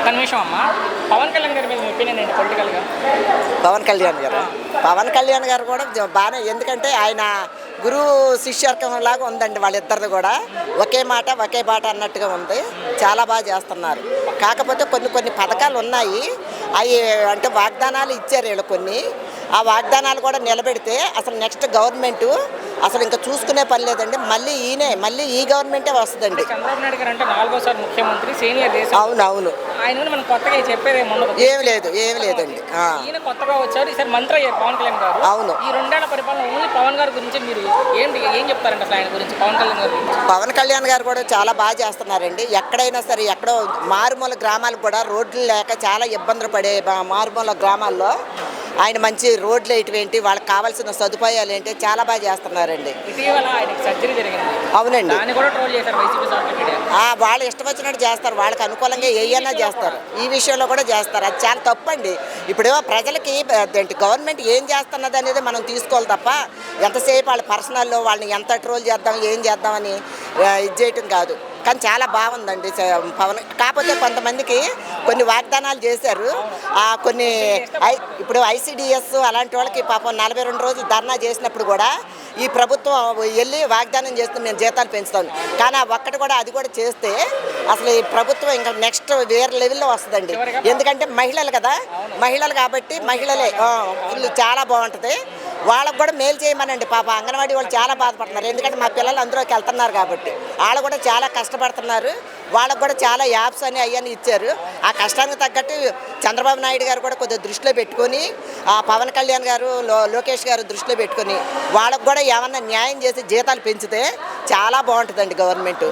ఒక్క నిమిషం అమ్మా. పవన్ కళ్యాణ్ గారి మీద మీ ఒపీనియన్ ఏంటి పొలిటికల్‌గా? పవన్ కళ్యాణ్ గారు కూడా బాగానే, ఎందుకంటే ఆయన గురువు శిష్యర్కం లాగా ఉందండి వాళ్ళిద్దరిది కూడా. ఒకే మాట ఒకే బాట అన్నట్టుగా ఉంది. చాలా బాగా చేస్తున్నారు. కాకపోతే కొన్ని కొన్ని పథకాలు ఉన్నాయి, అవి అంటే వాగ్దానాలు ఇచ్చారు వీళ్ళు కొన్ని. ఆ వాగ్దానాలు కూడా నిలబెడితే అసలు నెక్స్ట్ గవర్నమెంటు అసలు ఇంకా చూసుకునే పని లేదండి. మళ్ళీ ఈ గవర్నమెంటే వస్తుందండి. చంద్రబాబు నాయుడు గారు అంటే 4వ ముఖ్యమంత్రి, సీనియర్ దేశం. అవును. ఆయన గురించి మనం కొత్తగా చెప్పేది ఏముండదు. ఏమి లేదండి. ఈయన కొత్తగా వచ్చారు, ఈసారి మంత్రి అయ్యారు పవన్ కళ్యాణ్ గారు. అవును. ఈ 2 ఏళ్ల పరిపాలన ఓన్లీ పవన్ గారి గురించి మీరు ఏం చెప్తారంటే అసలు ఆయన గురించి, పవన్ కళ్యాణ్ గారి గురించి? పవన్ కళ్యాణ్ గారు కూడా చాలా బాగా చేస్తున్నారండి. ఎక్కడైనా సరే, ఎక్కడో మారుమూల గ్రామాలకు కూడా రోడ్లు లేక చాలా ఇబ్బందులు పడే మారుమూల గ్రామాల్లో ఆయన మంచి రోడ్లు వేయటం, వాళ్ళకి కావాల్సిన సదుపాయాలు ఏంటి చాలా బాగా చేస్తున్నారండి. ఇటీవల ఆయనకి సర్జరీ జరిగింది. అవునండి. దాన్ని కూడా ట్రోల్ చేశారు వైసీపీ సోషల్ మీడియా. వాళ్ళు ఇష్టం వచ్చినట్టు చేస్తారు, వాళ్ళకి అనుకూలంగా ఏయన్నా చేస్తారు. ఈ విషయంలో కూడా చేస్తారు. అది చాలా తప్పండి. ఇప్పుడు ప్రజలకి గవర్నమెంట్ ఏం చేస్తున్నది అనేది మనం తీసుకోవాలి తప్ప ఎంతసేపు వాళ్ళ పర్సనల్లో వాళ్ళని ఎంత ట్రోల్ చేద్దాం ఏం చేద్దామని ఇది చేయటం కాదు. కానీ చాలా బాగుందండి పవన్. కాకపోతే కొంతమందికి కొన్ని వాగ్దానాలు చేశారు. కొన్ని ఇప్పుడు ఐసిడిఎస్ అలాంటి వాళ్ళకి పాపం 42 రోజులు ధర్నా చేసినప్పుడు కూడా ఈ ప్రభుత్వం వెళ్ళి వాగ్దానం చేస్తే మేము జీతాలు పెంచుతాం. కానీ ఒక్కటి కూడా అది కూడా చేస్తే అసలు ఈ ప్రభుత్వం ఇంకా నెక్స్ట్ వేరే లెవెల్లో వస్తుందండి. ఎందుకంటే మహిళలు కదా, మహిళలు కాబట్టి మహిళలే ఫుల్ చాలా బాగుంటుంది. వాళ్ళకు కూడా మేలు చేయమనండి. పాప అంగన్వాడీ వాళ్ళు చాలా బాధపడుతున్నారు. ఎందుకంటే మా పిల్లలు అందులోకి వెళ్తున్నారు కాబట్టి వాళ్ళు కూడా చాలా కష్టపడుతున్నారు. వాళ్ళకు కూడా చాలా యాప్స్ అని అవన్నీ ఇచ్చారు. ఆ కష్టానికి తగ్గట్టు చంద్రబాబు నాయుడు గారు కూడా కొద్దిగా దృష్టిలో పెట్టుకొని, పవన్ కళ్యాణ్ గారు లోకేష్ గారు దృష్టిలో పెట్టుకొని వాళ్ళకు కూడా ఏమన్నా న్యాయం చేసి జీతాలు పెంచితే చాలా బాగుంటుందండి గవర్నమెంట్.